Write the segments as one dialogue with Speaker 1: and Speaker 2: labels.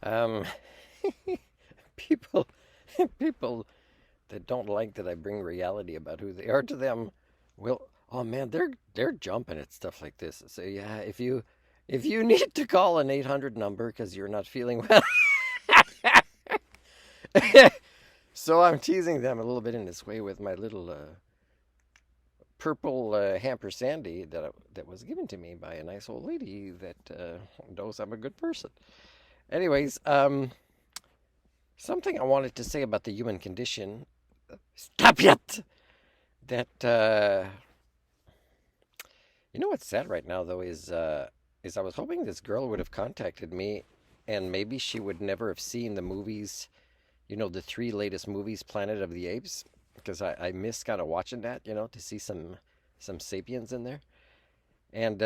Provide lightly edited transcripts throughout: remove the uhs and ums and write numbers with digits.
Speaker 1: Um, people, people that don't like that I bring reality about who they are to them, will. Oh man, they're jumping at stuff like this. So yeah, if you need to call an 800 number because you're not feeling well, so I'm teasing them a little bit in this way with my little purple hamper sandy that was given to me by a nice old lady that knows I'm a good person. Anyways, something I wanted to say about the human condition. Stop yet! That you know what's sad right now though is I was hoping this girl would have contacted me, and maybe she would never have seen the movies. You know, the three latest movies, Planet of the Apes, because I miss kind of watching that. You know, to see some sapiens in there. And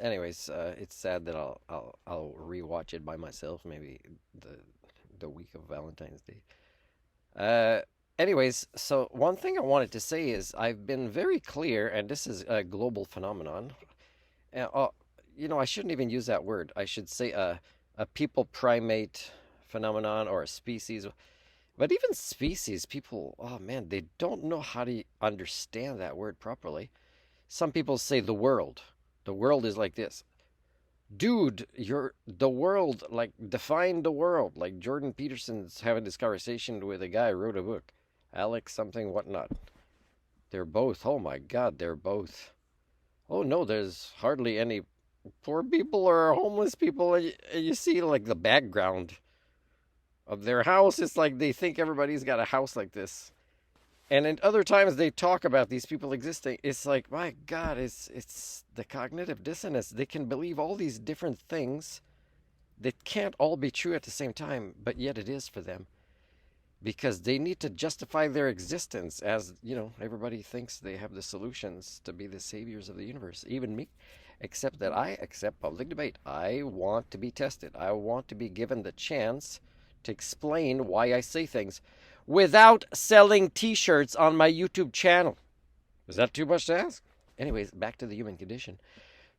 Speaker 1: anyways, it's sad that I'll rewatch it by myself maybe the the week of Valentine's Day. Uh, anyways, so one thing I wanted to say is I've been very clear, and this is a global phenomenon. Uh, uh, I shouldn't even use that word. I should say a people primate phenomenon or a species. But even species, people, oh man, they don't know how to understand that word properly. Some people say the world. The world is like this. Dude, you're the world, like define the world. Like Jordan Peterson's having this conversation with a guy who wrote a book. Alex something whatnot. They're both, oh my God, they're both. Oh no, there's hardly any poor people or homeless people. You see like the background of their house. It's like they think everybody's got a house like this. And in other times they talk about these people existing. It's like, my God, it's the cognitive dissonance. They can believe all these different things that can't all be true at the same time, but yet it is for them. Because they need to justify their existence as, everybody thinks they have the solutions to be the saviors of the universe, even me. Except that I accept public debate. I want to be tested. I want to be given the chance to explain why I say things without selling t-shirts on my YouTube channel. Is that too much to ask? Anyways, back to the human condition.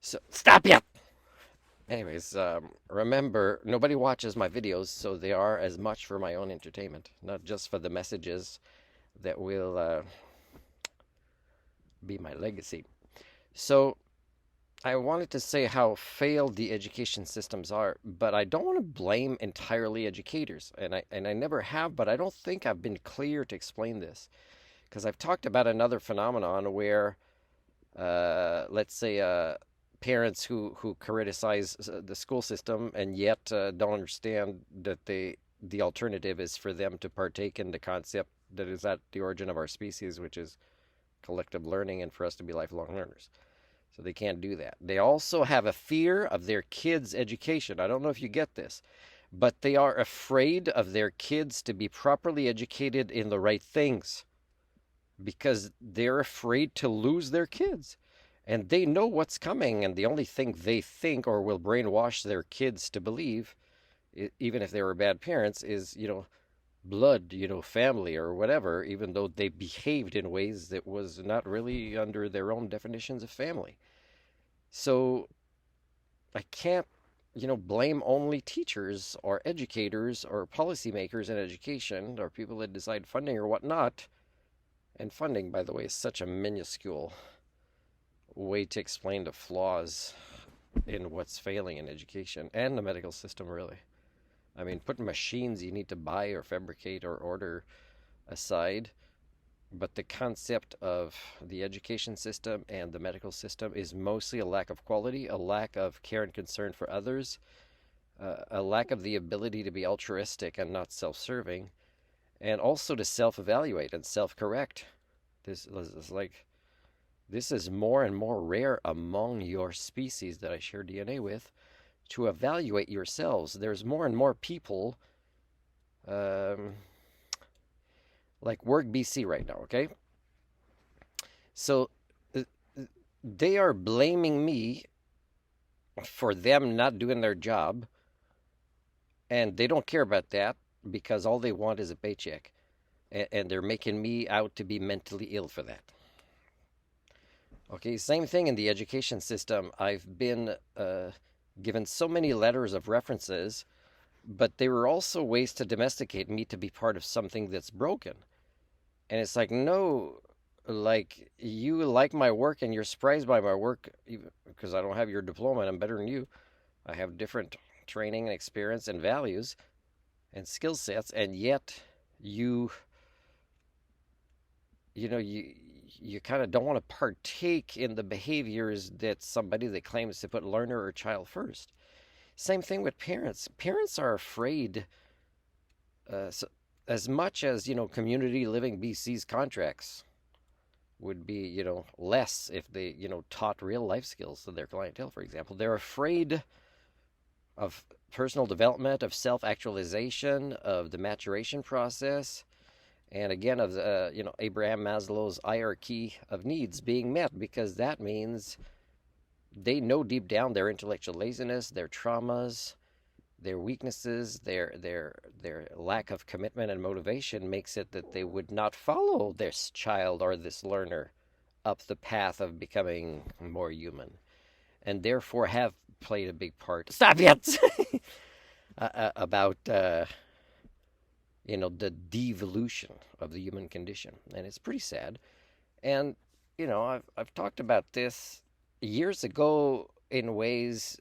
Speaker 1: So, stop ya! Anyways, remember, nobody watches my videos, so they are as much for my own entertainment, not just for the messages that will be my legacy. So, I wanted to say how failed the education systems are, but I don't want to blame entirely educators, and I never have, but I don't think I've been clear to explain this, because I've talked about another phenomenon where, let's say, parents who criticize the school system and yet don't understand that the alternative is for them to partake in the concept that is at the origin of our species, which is collective learning, and for us to be lifelong learners. So they can't do that. They also have a fear of their kids' education. I don't know if you get this, but they are afraid of their kids to be properly educated in the right things because they're afraid to lose their kids. And they know what's coming, and the only thing they think or will brainwash their kids to believe, even if they were bad parents, is, blood, family or whatever, even though they behaved in ways that was not really under their own definitions of family. So I can't, blame only teachers or educators or policymakers in education or people that decide funding or whatnot. And funding, by the way, is such a minuscule way to explain the flaws in what's failing in education and the medical system, really. I mean, put machines you need to buy or fabricate or order aside, but the concept of the education system and the medical system is mostly a lack of quality, a lack of care and concern for others, a lack of the ability to be altruistic and not self-serving, and also to self-evaluate and self-correct. This is like this is more and more rare among your species that I share DNA with, to evaluate yourselves. There's more and more people um, like Work BC right now, okay? So uh, they are blaming me for them not doing their job, and they don't care about that because all they want is a paycheck. And they're making me out to be mentally ill for that. Okay, same thing in the education system. I've been given so many letters of references, but they were also ways to domesticate me to be part of something that's broken. And it's like, no, like you like my work and you're surprised by my work because I don't have your diploma and I'm better than you. I have different training and experience and values and skill sets, and yet you you know you kind of don't want to partake in the behaviors that somebody that claims to put learner or child first. Same thing with parents. Parents are afraid, so, as much as Community Living BC's contracts would be less if they taught real life skills to their clientele. For example, they're afraid of personal development, of self actualization, of the maturation process, and again of the Abraham Maslow's hierarchy of needs being met, because that means they know deep down their intellectual laziness, their traumas, their weaknesses, their lack of commitment and motivation makes it that they would not follow this child or this learner up the path of becoming more human, and therefore have played a big part. Stop it! About the devolution of the human condition, and it's pretty sad. And I've talked about this years ago in ways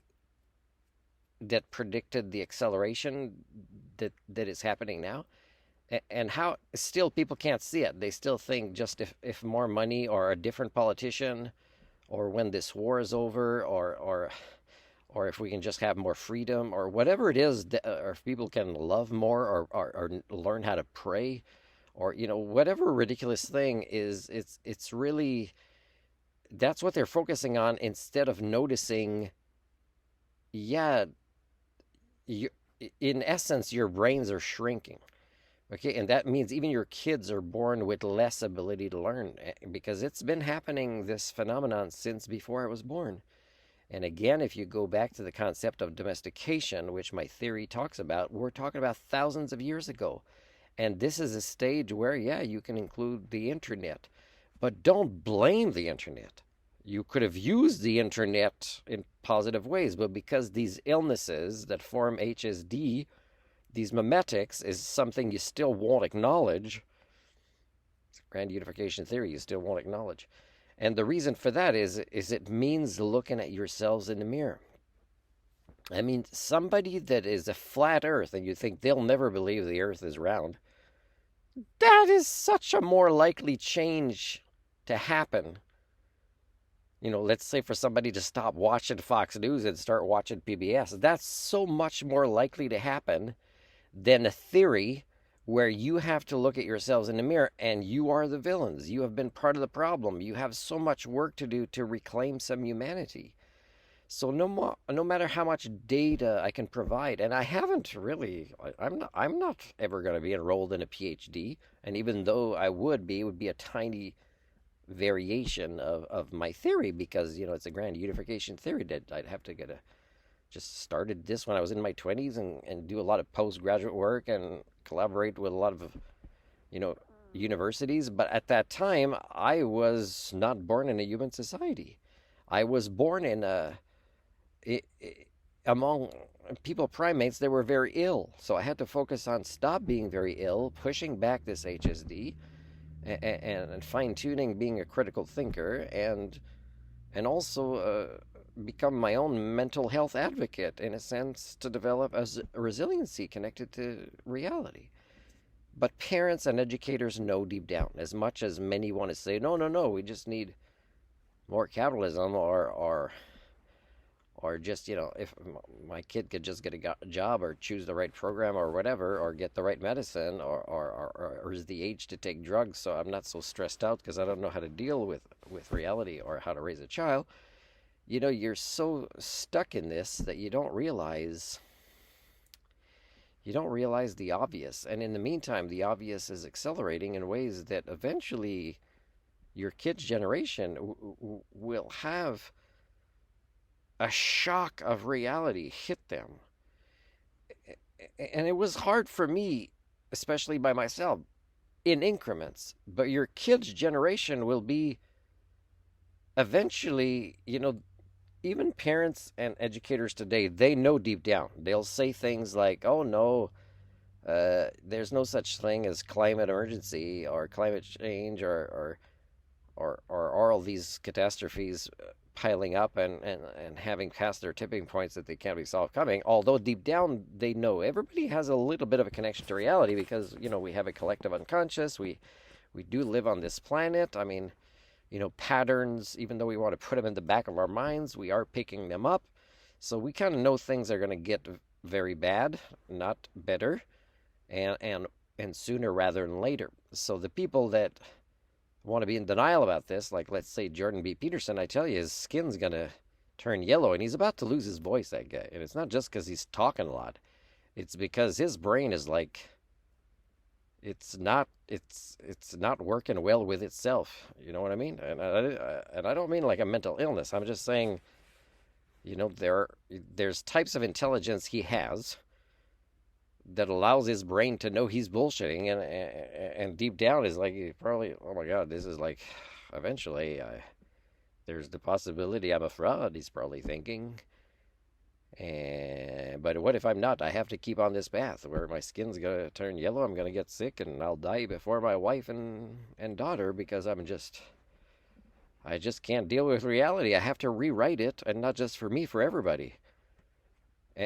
Speaker 1: that predicted the acceleration that is happening now, and how still people can't see it. They still think just if more money or a different politician, or when this war is over, or if we can just have more freedom, or whatever it is, or if people can love more, or learn how to pray, or whatever ridiculous thing is, it's really, that's what they're focusing on, instead of noticing, yeah, you, in essence, your brains are shrinking. Okay, and that means even your kids are born with less ability to learn, because it's been happening, this phenomenon, since before I was born. And again, if you go back to the concept of domestication, which my theory talks about, we're talking about thousands of years ago. And this is a stage where, yeah, you can include the internet, but don't blame the internet. You could have used the internet in positive ways, but because these illnesses that form HSD, these memetics, is something you still won't acknowledge. It's a grand unification theory you still won't acknowledge. And the reason for that is it means looking at yourselves in the mirror. I mean, somebody that is a flat earth and you think they'll never believe the earth is round, that is such a more likely change to happen. Let's say for somebody to stop watching Fox News and start watching PBS. That's so much more likely to happen than a theory where you have to look at yourselves in the mirror and you are the villains. You have been part of the problem. You have so much work to do to reclaim some humanity. So no matter how much data I can provide, and I haven't really, I'm not ever going to be enrolled in a PhD, and even though I would be, it would be a tiny variation of my theory, because it's a grand unification theory that I'd have to just started this when I was in my 20s, and do a lot of postgraduate work and collaborate with a lot of universities. But at that time, I was not born in a human society. I was born in among people, primates that were very ill. So I had to focus on stop being very ill, pushing back this HSD, and fine tuning being a critical thinker, and also become my own mental health advocate, in a sense, to develop a resiliency connected to reality. But parents and educators know deep down, as much as many want to say, no, we just need more capitalism, or just, if my kid could just get a job, or choose the right program, or whatever, or get the right medicine, or is the age to take drugs, so I'm not so stressed out because I don't know how to deal with reality, or how to raise a child. You're so stuck in this that you don't realize the obvious. And in the meantime, the obvious is accelerating in ways that eventually your kid's generation will have a shock of reality hit them. And it was hard for me, especially by myself, in increments. But your kid's generation will be eventually, even parents and educators today, they know deep down. They'll say things like, "Oh no, there's no such thing as climate emergency or climate change or all these catastrophes piling up and having passed their tipping points that they can't be solved coming." Although deep down they know everybody has a little bit of a connection to reality because we have a collective unconscious. We do live on this planet. I mean, patterns. Even though we want to put them in the back of our minds, we are picking them up. So we kind of know things are going to get very bad, not better, and sooner rather than later. So the people that want to be in denial about this, like let's say Jordan B. Peterson, I tell you, his skin's gonna turn yellow, and he's about to lose his voice. That guy, and it's not just because he's talking a lot; it's because his brain is like it's not working well with itself. You know what I mean? And I don't mean like a mental illness. I'm just saying, there's types of intelligence he has that allows his brain to know he's bullshitting, and deep down is like probably, oh my god, this is like eventually there's the possibility I'm a fraud. He's probably thinking, and but what if I'm not? I have to keep on this path where my skin's gonna turn yellow. I'm gonna get sick, and I'll die before my wife and daughter because I just can't deal with reality. I have to rewrite it, and not just for me, for everybody,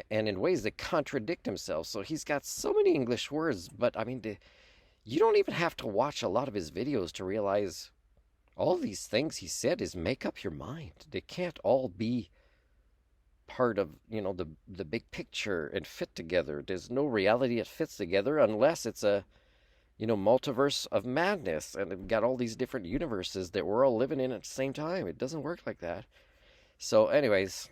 Speaker 1: and in ways that contradict himself. So he's got so many English words, but I mean, you don't even have to watch a lot of his videos to realize all these things he said is make up your mind. They can't all be part of, the big picture and fit together. There's no reality that fits together unless it's a, multiverse of madness and we've got all these different universes that we're all living in at the same time. It doesn't work like that. So anyways,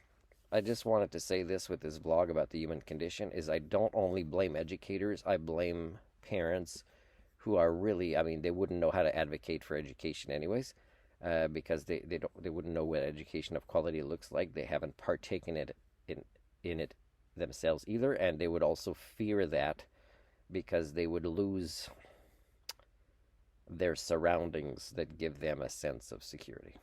Speaker 1: I just wanted to say this with this vlog about the human condition is I don't only blame educators, I blame parents who are really, I mean, they wouldn't know how to advocate for education anyways, because they wouldn't know what education of quality looks like. They haven't partaken in it themselves either, and they would also fear that because they would lose their surroundings that give them a sense of security.